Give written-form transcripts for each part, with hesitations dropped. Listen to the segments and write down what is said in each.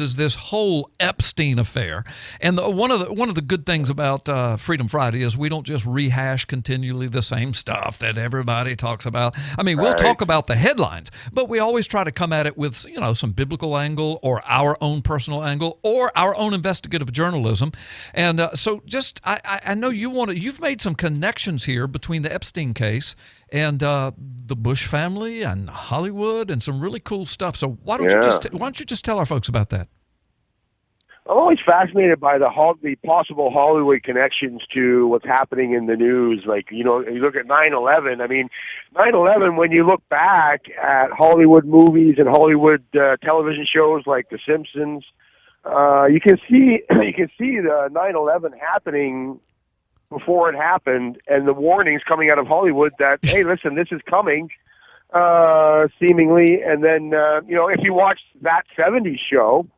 is this whole Epstein affair. And one of the good things about Freedom Friday is we don't just rehash continually the same stuff that everybody talks about. I mean, we'll talk about the headlines, but we always try to come at it with, some biblical angle or our own personal angle or our own investigative journalism. And so just, I know you've made some connections here between the Epstein case and the Bush family and Hollywood and some really cool stuff. So why don't you just tell our folks about that? I'm always fascinated by the possible Hollywood connections to what's happening in the news. Like, you look at 9/11. I mean, 9/11, when you look back at Hollywood movies and Hollywood television shows like The Simpsons, you can see the 9/11 happening before it happened, and the warnings coming out of Hollywood that, hey, listen, this is coming, seemingly. And then, if you watch That 70s Show,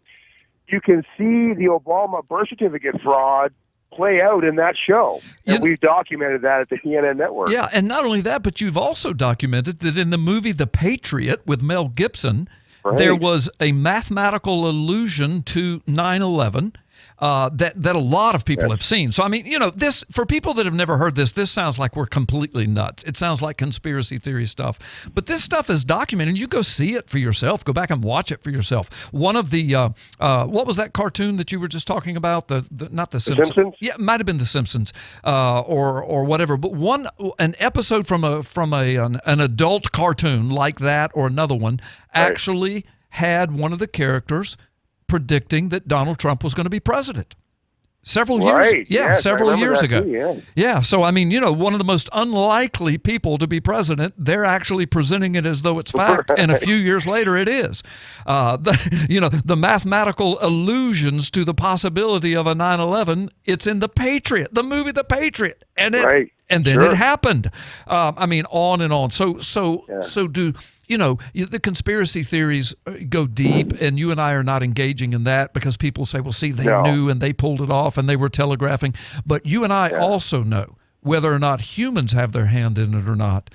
you can see the Obama birth certificate fraud play out in that show. And we've documented that at the CNN network. Yeah, and not only that, but you've also documented that in the movie The Patriot with Mel Gibson, there was a mathematical allusion to 9/11 that a lot of people have seen. So, I mean, this, for people that have never heard this sounds like we're completely nuts. It sounds like conspiracy theory stuff. But this stuff is documented. You go see it for yourself. Go back and watch it for yourself. One of the, what was that cartoon that you were just talking about? Not The Simpsons? Yeah, it might have been The Simpsons or whatever. But an episode from an adult cartoon like that or another one actually had one of the characters predicting that Donald Trump was going to be president several years ago. Yeah. So, I mean, one of the most unlikely people to be president, they're actually presenting it as though it's fact. And a few years later, it is. The mathematical allusions to the possibility of a 9/11, it's in The Patriot, the movie The Patriot. And it happened. I mean, on and on. So do the conspiracy theories go deep, and you and I are not engaging in that because people say, well, see, they knew and they pulled it off and they were telegraphing. But you and I also know whether or not humans have their hand in it or not.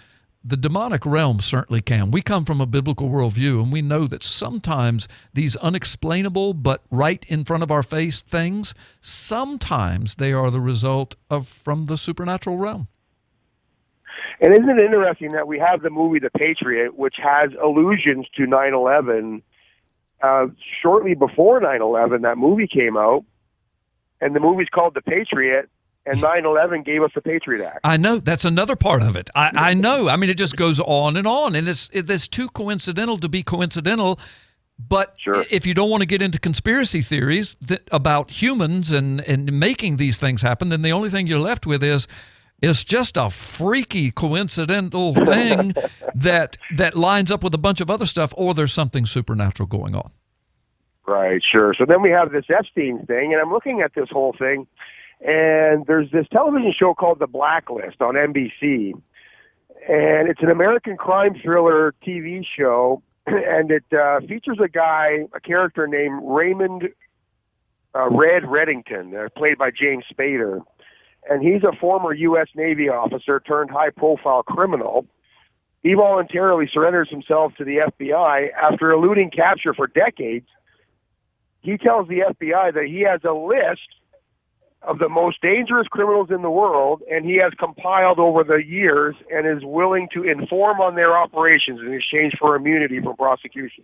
The demonic realm certainly can. We come from a biblical worldview, and we know that sometimes these unexplainable but right in front of our face things, sometimes they are the result from the supernatural realm. And isn't it interesting that we have the movie The Patriot, which has allusions to 9/11 shortly before 9/11, that movie came out, and the movie's called The Patriot, and 9/11 gave us the Patriot Act. I know. That's another part of it. I know. I mean, it just goes on, and it's too coincidental to be coincidental. But if you don't want to get into conspiracy theories about humans and making these things happen, then the only thing you're left with is it's just a freaky coincidental thing that lines up with a bunch of other stuff, or there's something supernatural going on. Right, sure. So then we have this Epstein thing, and I'm looking at this whole thing, and there's this television show called The Blacklist on NBC, and it's an American crime thriller TV show, and it features a character named Raymond Reddington, played by James Spader. And he's a former U.S. Navy officer turned high-profile criminal. He voluntarily surrenders himself to the FBI after eluding capture for decades. He tells the FBI that he has a list of the most dangerous criminals in the world, and he has compiled over the years and is willing to inform on their operations in exchange for immunity from prosecution.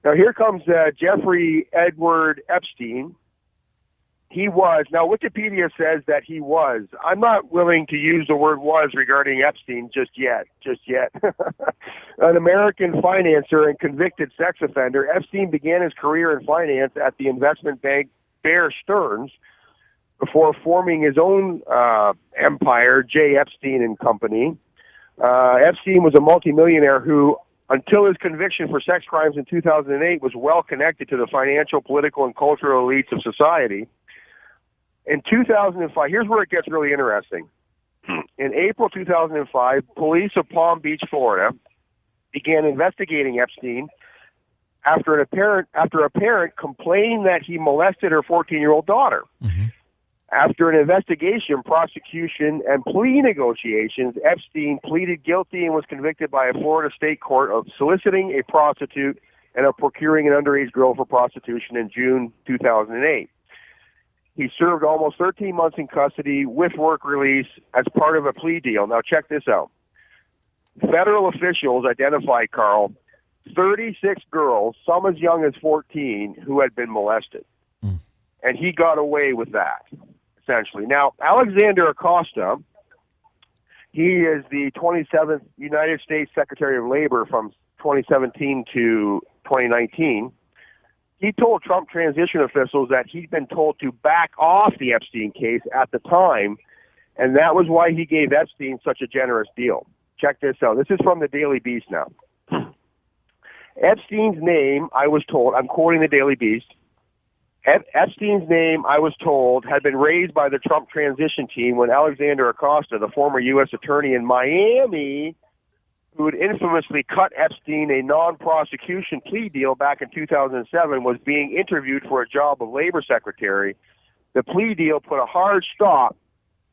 Now, here comes Jeffrey Edward Epstein. Now Wikipedia says that he was. I'm not willing to use the word was regarding Epstein just yet. An American financier and convicted sex offender, Epstein began his career in finance at the investment bank Bear Stearns before forming his own empire, J. Epstein and Company. Epstein was a multimillionaire who, until his conviction for sex crimes in 2008, was well connected to the financial, political, and cultural elites of society. In 2005, here's where it gets really interesting. In April 2005, police of Palm Beach, Florida, began investigating Epstein after a parent complained that he molested her 14-year-old daughter. Mm-hmm. After an investigation, prosecution, and plea negotiations, Epstein pleaded guilty and was convicted by a Florida state court of soliciting a prostitute and of procuring an underage girl for prostitution in June 2008. He served almost 13 months in custody with work release as part of a plea deal. Now check this out. Federal officials identified, Carl, 36 girls, some as young as 14, who had been molested. And he got away with that, essentially. Now, Alexander Acosta, he is the 27th United States Secretary of Labor from 2017 to 2019. He told Trump transition officials that he'd been told to back off the Epstein case at the time, and that was why he gave Epstein such a generous deal. Check this out. This is from the Daily Beast now. Epstein's name, I was told, I'm quoting the Daily Beast, Epstein's name, I was told, had been raised by the Trump transition team when Alexander Acosta, the former U.S. attorney in Miami, who had infamously cut Epstein a non-prosecution plea deal back in 2007, was being interviewed for a job of labor secretary. The plea deal put a hard stop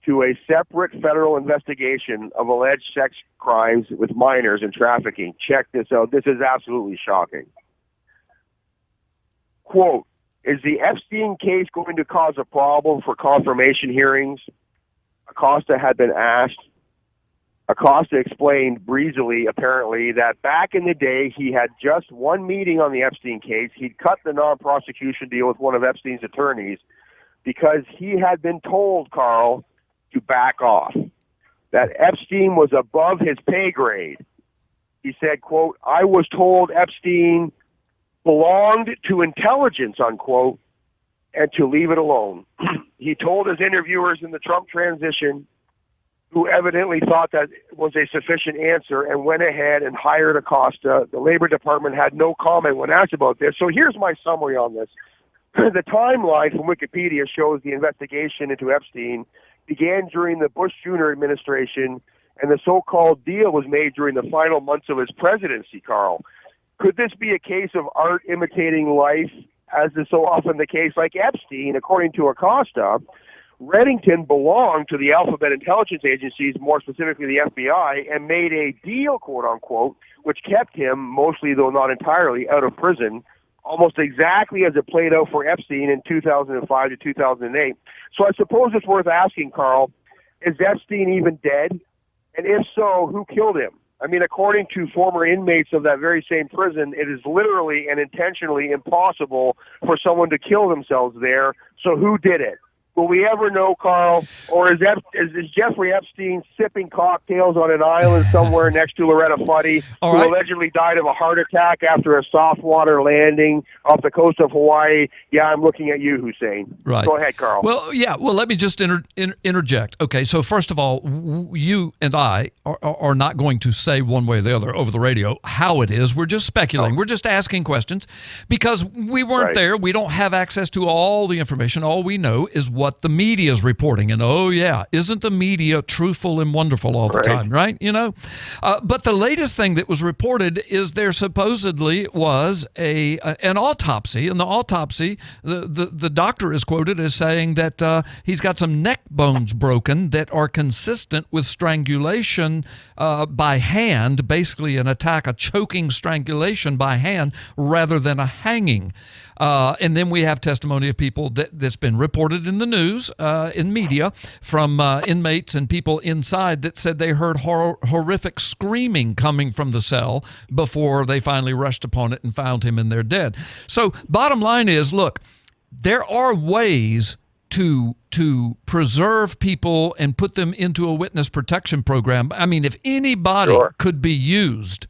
to a separate federal investigation of alleged sex crimes with minors and trafficking. Check this out. This is absolutely shocking. Quote, is the Epstein case going to cause a problem for confirmation hearings? Acosta had been asked. Acosta explained breezily, apparently, that back in the day, he had just one meeting on the Epstein case. He'd cut the non-prosecution deal with one of Epstein's attorneys because he had been told, Carl, to back off, that Epstein was above his pay grade. He said, quote, I was told Epstein belonged to intelligence, unquote, and to leave it alone. He told his interviewers in the Trump transition, who evidently thought that was a sufficient answer, and went ahead and hired Acosta. The Labor Department had no comment when asked about this. So here's my summary on this. The timeline from Wikipedia shows the investigation into Epstein began during the Bush Jr. administration, and the so-called deal was made during the final months of his presidency, Carl. Could this be a case of art imitating life, as is so often the case? Like Epstein, according to Acosta, Reddington belonged to the alphabet intelligence agencies, more specifically the FBI, and made a deal, quote-unquote, which kept him, mostly though not entirely, out of prison, almost exactly as it played out for Epstein in 2005 to 2008. So I suppose it's worth asking, Carl, is Epstein even dead? And if so, who killed him? I mean, according to former inmates of that very same prison, it is literally and intentionally impossible for someone to kill themselves there. So who did it? Will we ever know, Carl? Or is Jeffrey Epstein sipping cocktails on an island somewhere next to Loretta Fuddy, who allegedly died of a heart attack after a soft water landing off the coast of Hawaii? Yeah, I'm looking at you, Hussein. Right. Go ahead, Carl. Well, yeah. Well, let me just interject. Okay, so first of all, you and I are not going to say one way or the other over the radio how it is. We're just speculating. We're just asking questions because we weren't there. We don't have access to all the information. All we know is what the media is reporting. And oh yeah, isn't the media truthful and wonderful all the time, right? You know, but the latest thing that was reported is there supposedly was an autopsy, and the autopsy, the doctor is quoted as saying that he's got some neck bones broken that are consistent with strangulation by hand, basically an attack, a choking strangulation by hand rather than a hanging. And then we have testimony of people that's been reported in the news, in media, from inmates and people inside that said they heard horrific screaming coming from the cell before they finally rushed upon it and found him in there dead. So bottom line is, look, there are ways to preserve people and put them into a witness protection program. I mean, if anybody could be used,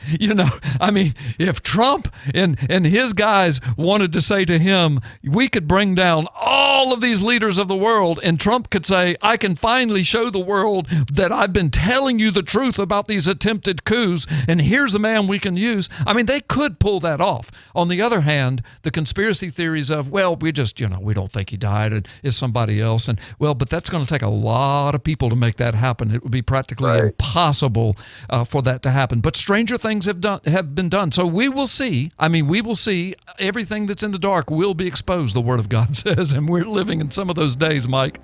you know, I mean, if Trump and his guys wanted to say to him, we could bring down all of these leaders of the world, and Trump could say, I can finally show the world that I've been telling you the truth about these attempted coups, and here's a man we can use. I mean, they could pull that off. On the other hand, the conspiracy theories of, well, we just, you know, we don't think he died, and it's somebody else, and well, but that's going to take a lot of people to make that happen. It would be practically impossible for that to happen. But stranger things have been done. So we will see. I mean, we will see. Everything that's in the dark will be exposed, the Word of God says, and we're living in some of those days, Mike.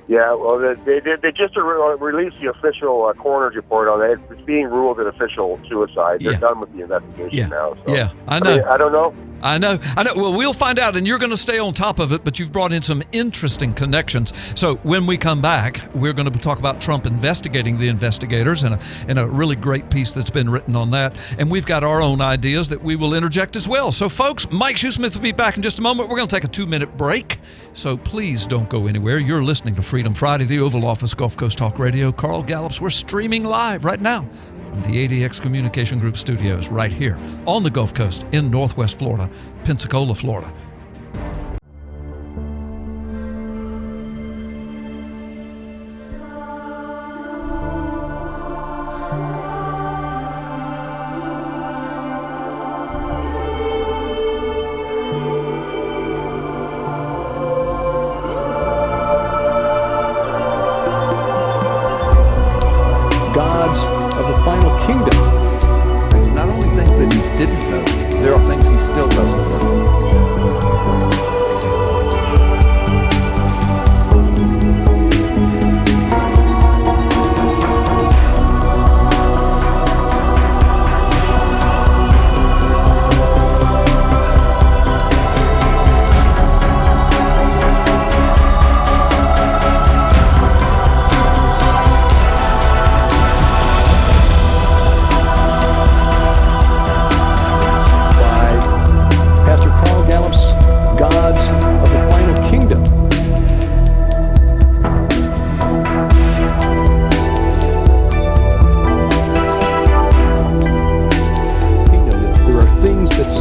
Yeah, well, they just released the official coroner's report on it. It's being ruled an official suicide. They're done with the investigation now. So. Yeah, I know. I don't know. I know. Well, we'll find out, and you're going to stay on top of it, but you've brought in some interesting connections. So when we come back, we're going to talk about Trump investigating the investigators and a really great piece that's been written on that. And we've got our own ideas that we will interject as well. So, folks, Mike Shoesmith will be back in just a moment. We're going to take a 2-minute break, so please don't go anywhere. You're listening to Freedom Friday, the Oval Office, Gulf Coast Talk Radio. Carl Gallups. We're streaming live right now from the ADX Communication Group studios right here on the Gulf Coast in Northwest Florida, Pensacola, Florida. Gods of the final kingdom. There's not only things that he didn't know, there are things he still doesn't know.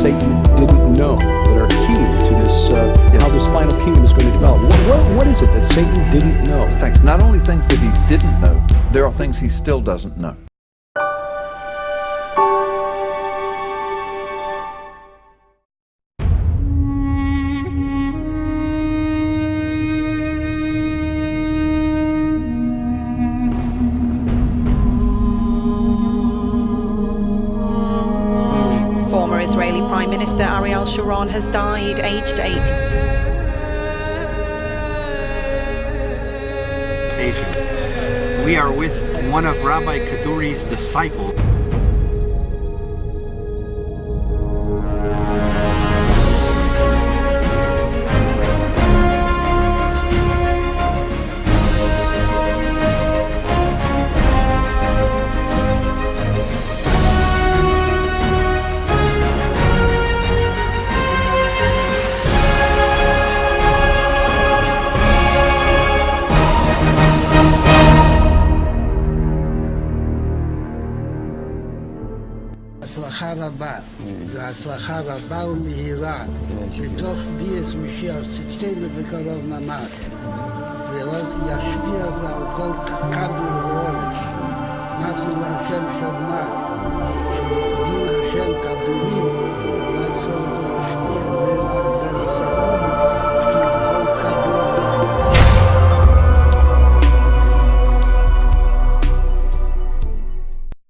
Satan didn't know that are key to this, how this final kingdom is going to develop. What is it that Satan didn't know? Thanks. Not only things that he didn't know, there are things he still doesn't know. Israeli Prime Minister Ariel Sharon has died, aged 80. We are with one of Rabbi Kaduri's disciples. הצלחה רבה, והצלחה רבה ומהירה, בתוך ביאת משיח צדקנו בקרוב ממש, ואז ישפיע זה על כל כדור הארץ. אנחנו להשם שמע, דין השם כדורים, לעצור